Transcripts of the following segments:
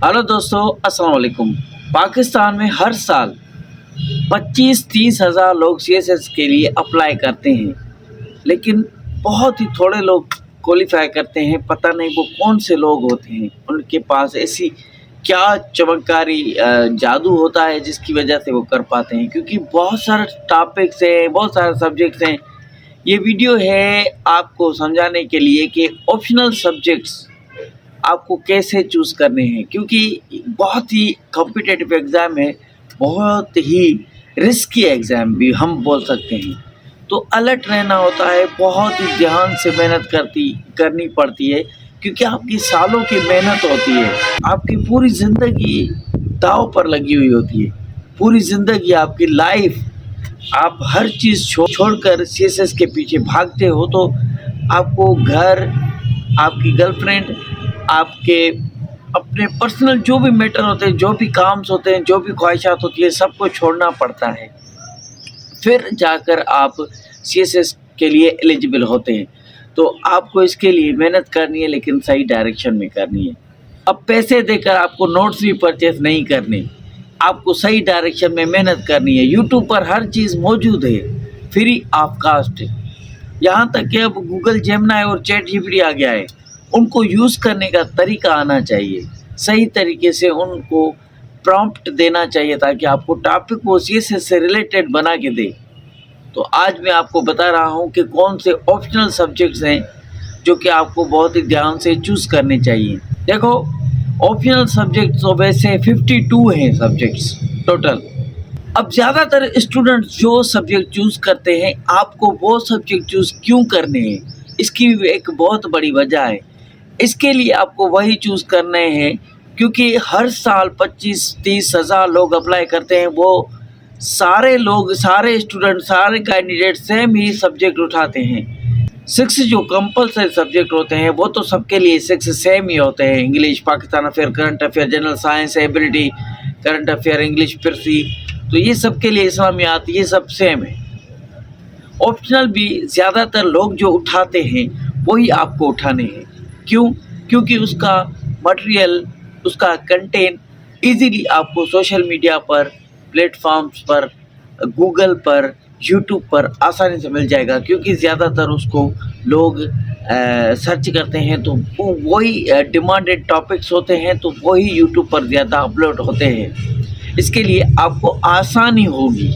Hello दोस्तों, अस्सलाम वालेकुम। पाकिस्तान में हर साल 25-30 हज़ार लोग सीएसएस के लिए अप्लाई करते हैं, लेकिन बहुत ही थोड़े लोग क्वालिफाई करते हैं। पता नहीं वो कौन से लोग होते हैं, उनके पास ऐसी क्या चमत्कारी जादू होता है जिसकी वजह से वो कर पाते हैं। क्योंकि बहुत सारे टॉपिक्स हैं, बहुत सारे सब्जेक्ट्स हैं। ये वीडियो है आपको समझाने के लिए कि ऑप्शनल सब्जेक्ट्स आपको कैसे चूज़ करने हैं, क्योंकि बहुत ही कॉम्पिटिटिव एग्ज़ाम है, बहुत ही रिस्की एग्ज़ाम भी हम बोल सकते हैं। तो अलर्ट रहना होता है, बहुत ही ध्यान से मेहनत करनी पड़ती है, क्योंकि आपकी सालों की मेहनत होती है, आपकी पूरी ज़िंदगी दाँव पर लगी हुई होती है, पूरी ज़िंदगी आपकी लाइफ आप हर चीज़ छोड़कर सीएसएस के पीछे भागते हो। तो आपको घर, आपकी गर्लफ्रेंड, आपके अपने पर्सनल जो भी मैटर होते हैं, जो भी काम्स होते हैं, जो भी ख्वाहिशात होती है, सबको छोड़ना पड़ता है। फिर जाकर आप सीएसएस के लिए एलिजिबल होते हैं। तो आपको इसके लिए मेहनत करनी है, लेकिन सही डायरेक्शन में करनी है। अब पैसे देकर आपको नोट्स भी परचेस नहीं करने, आपको सही डायरेक्शन में मेहनत करनी है। यूट्यूब पर हर चीज़ मौजूद है, फ्री ऑफ कास्ट है। यहाँ तक कि अब गूगल जेमिनी और चैट जीपीटी आ गया है। उनको यूज़ करने का तरीका आना चाहिए, सही तरीके से उनको प्रॉम्प्ट देना चाहिए, ताकि आपको टॉपिक वो सीएसएस से रिलेटेड बना के दे। तो आज मैं आपको बता रहा हूँ कि कौन से ऑप्शनल सब्जेक्ट्स हैं जो कि आपको बहुत ही ध्यान से चूज़ करने चाहिए। देखो, ऑप्शनल सब्जेक्ट्स तो वैसे 52 हैं सब्जेक्ट्स टोटल। अब ज़्यादातर स्टूडेंट्स जो सब्जेक्ट चूज़ करते हैं, आपको वो सब्जेक्ट चूज़ क्यों करने हैं, इसकी एक बहुत बड़ी वजह है। इसके लिए आपको वही चूज़ करने हैं क्योंकि हर साल 25-30 हज़ार लोग अप्लाई करते हैं। वो सारे लोग, सारे स्टूडेंट, सारे कैंडिडेट सेम ही सब्जेक्ट उठाते हैं। 6 जो कंपलसरी सब्जेक्ट होते हैं वो तो सबके लिए 6 सेम ही होते हैं। English, Pakistan affair, current affair, general science, ability, current affair, English, फिरसी, तो ये सबके लिए इस्लामियात, ये सब सेम है। ऑप्शनल भी ज़्यादातर लोग जो उठाते हैं वही आपको उठाने हैं। क्यों? क्योंकि उसका मटेरियल, उसका कंटेंट इजीली आपको सोशल मीडिया पर, प्लेटफॉर्म्स पर, गूगल पर, यूट्यूब पर आसानी से मिल जाएगा। क्योंकि ज़्यादातर उसको लोग सर्च करते हैं, तो वो वही डिमांडेड टॉपिक्स होते हैं, तो वही यूट्यूब पर ज़्यादा अपलोड होते हैं। इसके लिए आपको आसानी होगी।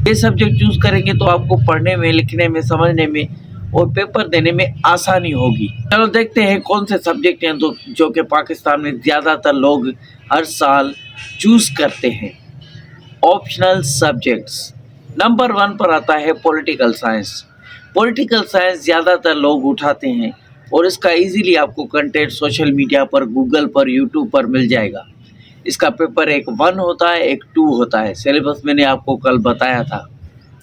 ये सब्जेक्ट चूज़ करेंगे तो आपको पढ़ने में, लिखने में, समझने में और पेपर देने में आसानी होगी। चलो देखते हैं कौन से सब्जेक्ट हैं तो जो कि पाकिस्तान में ज़्यादातर लोग हर साल चूज़ करते हैं। ऑप्शनल सब्जेक्ट्स नंबर 1 पर आता है पॉलिटिकल साइंस। पॉलिटिकल साइंस ज़्यादातर लोग उठाते हैं और इसका इजीली आपको कंटेंट सोशल मीडिया पर, गूगल पर, यूट्यूब पर मिल जाएगा। इसका पेपर एक 1 होता है, एक 2 होता है। सिलेबस मैंने आपको कल बताया था,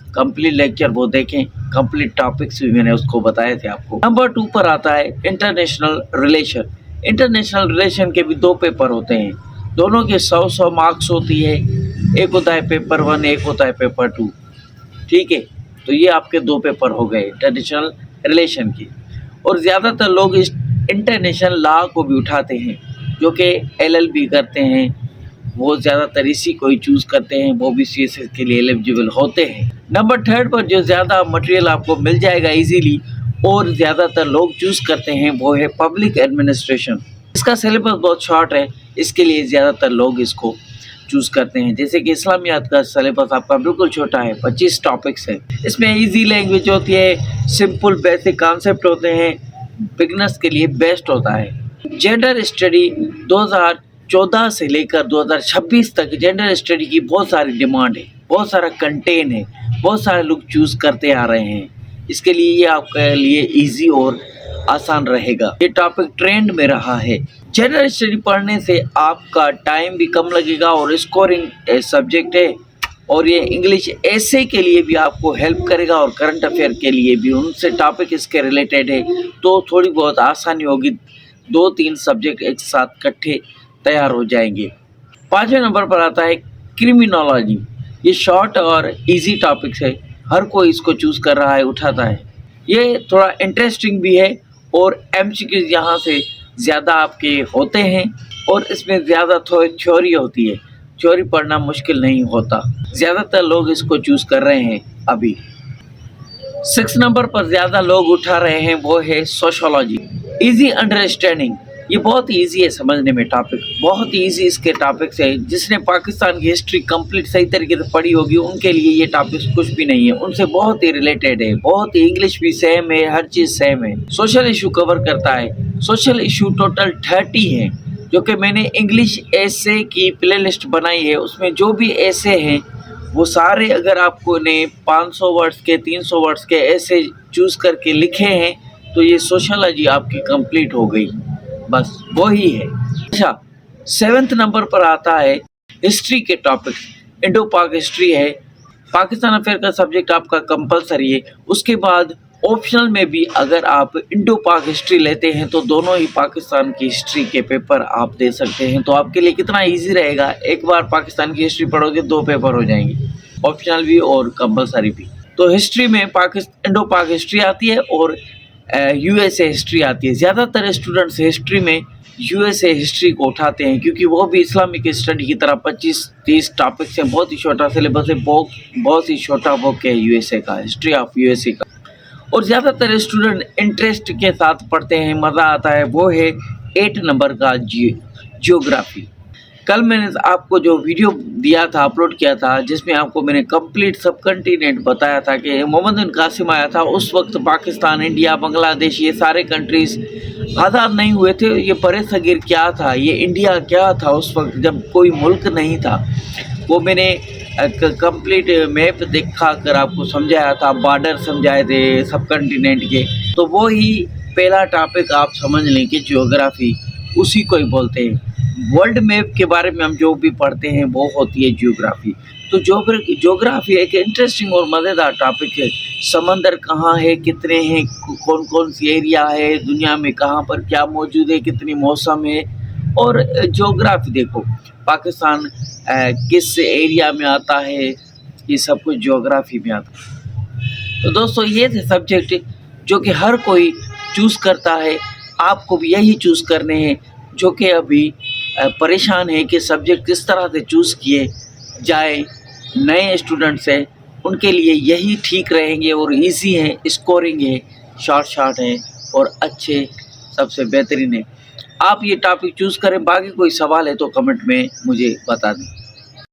कंप्लीट लेक्चर वो देखें, कंप्लीट टॉपिक्स भी मैंने उसको बताए थे आपको। नंबर 2 पर आता है इंटरनेशनल रिलेशन। इंटरनेशनल रिलेशन के भी 2 पेपर होते हैं, दोनों के 100-100 मार्क्स होती है। एक होता है पेपर 1, एक होता है पेपर 2। ठीक है, तो ये आपके 2 पेपर हो गए इंटरनेशनल रिलेशन के। और ज़्यादातर लोग इस इंटरनेशनल लॉ को भी उठाते हैं, जो कि एलएलबी करते हैं, वो ज़्यादातर इसी को ही चूज़ करते हैं, वो भी सीएसएस के लिए एलिजिबल होते हैं। नंबर 3 पर जो ज़्यादा मटेरियल आपको मिल जाएगा इजीली और ज़्यादातर लोग चूज़ करते हैं, वो है पब्लिक एडमिनिस्ट्रेशन। इसका सिलेबस बहुत शॉर्ट है, इसके लिए ज़्यादातर लोग इसको चूज़ करते हैं। जैसे कि इस्लामियात का सिलेबस आपका बिल्कुल छोटा है, 25 टॉपिक्स है। इसमें ईजी लैंग्वेज होती है, सिंपल बेसिक कॉन्सेप्ट होते हैं, बिगनर्स के लिए बेस्ट होता है। जेंडर स्टडी 2014 से लेकर 2026 तक जेंडर स्टडी की बहुत सारी डिमांड है, बहुत सारा कंटेंट है, बहुत सारे लोग चूज़ करते आ रहे हैं। इसके लिए ये आपके लिए इजी और आसान रहेगा। ये टॉपिक ट्रेंड में रहा है। जनरल स्टडी पढ़ने से आपका टाइम भी कम लगेगा और स्कोरिंग सब्जेक्ट है, और ये इंग्लिश ऐसे के लिए भी आपको हेल्प करेगा और करंट अफेयर के लिए भी, उनसे टॉपिक इसके रिलेटेड है, तो थोड़ी बहुत आसानी होगी। 2-3 सब्जेक्ट एक साथ इकट्ठे तैयार हो जाएंगे। 5वें नंबर पर आता है क्रिमिनोलॉजी। ये शॉर्ट और इजी टॉपिक्स है, हर कोई इसको चूज़ कर रहा है, उठाता है। ये थोड़ा इंटरेस्टिंग भी है और एमसीक्यूज यहाँ से ज़्यादा आपके होते हैं। और इसमें ज़्यादा थ्योरी होती है। थ्योरी पढ़ना मुश्किल नहीं होता। ज़्यादातर लोग इसको चूज़ कर रहे हैं अभी। 6 नंबर पर ज़्यादा लोग उठा रहे हैं वो है सोशियोलॉजी। ईज़ी अंडरस्टैंडिंग, ये बहुत ईज़ी है समझने में टॉपिक, बहुत ईज़ी इसके टॉपिक्स है। जिसने पाकिस्तान की हिस्ट्री कंप्लीट सही तरीके से पढ़ी होगी उनके लिए ये टॉपिक्स कुछ भी नहीं है, उनसे बहुत ही रिलेटेड है, बहुत ही इंग्लिश भी सेम है, हर चीज़ सेम है। सोशल इशू कवर करता है। सोशल इशू टोटल 30 है, जो कि मैंने इंग्लिश एसे की प्लेलिस्ट बनाई है। उसमें जो भी एसे हैं वो सारे, अगर आपको ने 500 वर्ड्स के 300 वर्ड्स के ऐसे चूज़ करके लिखे हैं तो ये सोशियोलॉजी आपकी कंप्लीट हो गई, बस वो ही है। अच्छा, 7th नंबर पर आता है हिस्ट्री के टॉपिक। इंडो पाक हिस्ट्री है, पाकिस्तान अफेयर का सब्जेक्ट आपका कंपलसरी है। उसके बाद ऑप्शनल में भी अगर आप इंडो पाक हिस्ट्री लेते हैं तो दोनों ही पाकिस्तान की हिस्ट्री के पेपर आप दे सकते हैं। तो आपके लिए कितना इजी रहेगा, एक बार पाकिस्तान की हिस्ट्री पढ़ोगे 2 पेपर हो जाएंगे, ऑप्शनल भी और कंपलसरी भी। तो हिस्ट्री में इंडो पाक हिस्ट्री आती है और यूएसए हिस्ट्री आती है। ज़्यादातर स्टूडेंट्स हिस्ट्री में यूएसए हिस्ट्री को उठाते हैं क्योंकि वो भी इस्लामिक स्टडी की तरह 25-30 टॉपिक्स हैं, बहुत ही छोटा सिलेबस है, बहुत ही छोटा बुक है यूएसए का, हिस्ट्री ऑफ यूएसए का। और ज़्यादातर स्टूडेंट इंटरेस्ट के साथ पढ़ते हैं, मज़ा आता है, वो है 8 नंबर का जियोग्राफी। कल मैंने आपको जो वीडियो दिया था, अपलोड किया था, जिसमें आपको मैंने कंप्लीट सब कंटिनेंट बताया था कि मोहम्मद बिन कासिम आया था। उस वक्त पाकिस्तान, इंडिया, बांग्लादेश, ये सारे कंट्रीज़ आज़ाद नहीं हुए थे। ये बरे सगीर क्या था, ये इंडिया क्या था उस वक्त जब कोई मुल्क नहीं था, वो मैंने कंप्लीट मैप दिखा कर आपको समझाया था, बॉर्डर समझाए थे सब कंटिनेंट के। तो वो ही पहला टॉपिक आप समझ लें कि ज्योग्राफी, उसी को ही बोलते हैं। वर्ल्ड मैप के बारे में हम जो भी पढ़ते हैं वो होती है ज्योग्राफी। तो ज्योग्राफी एक इंटरेस्टिंग और मज़ेदार टॉपिक है। समंदर कहाँ है, कितने हैं, कौन कौन सी एरिया है दुनिया में, कहाँ पर क्या मौजूद है, कितनी मौसम है। और ज्योग्राफी देखो पाकिस्तान किस एरिया में आता है, ये सब कुछ ज्योग्राफी में आता है। तो दोस्तों ये थे सब्जेक्ट जो कि हर कोई चूज़ करता है, आपको भी यही चूज़ करने हैं। जो कि अभी परेशान है कि सब्जेक्ट किस तरह से चूज़ किए जाए, नए स्टूडेंट्स हैं उनके लिए यही ठीक रहेंगे और इजी है, स्कोरिंग है, शॉर्ट है और अच्छे सबसे बेहतरीन है। आप ये टॉपिक चूज़ करें। बाकी कोई सवाल है तो कमेंट में मुझे बता दें।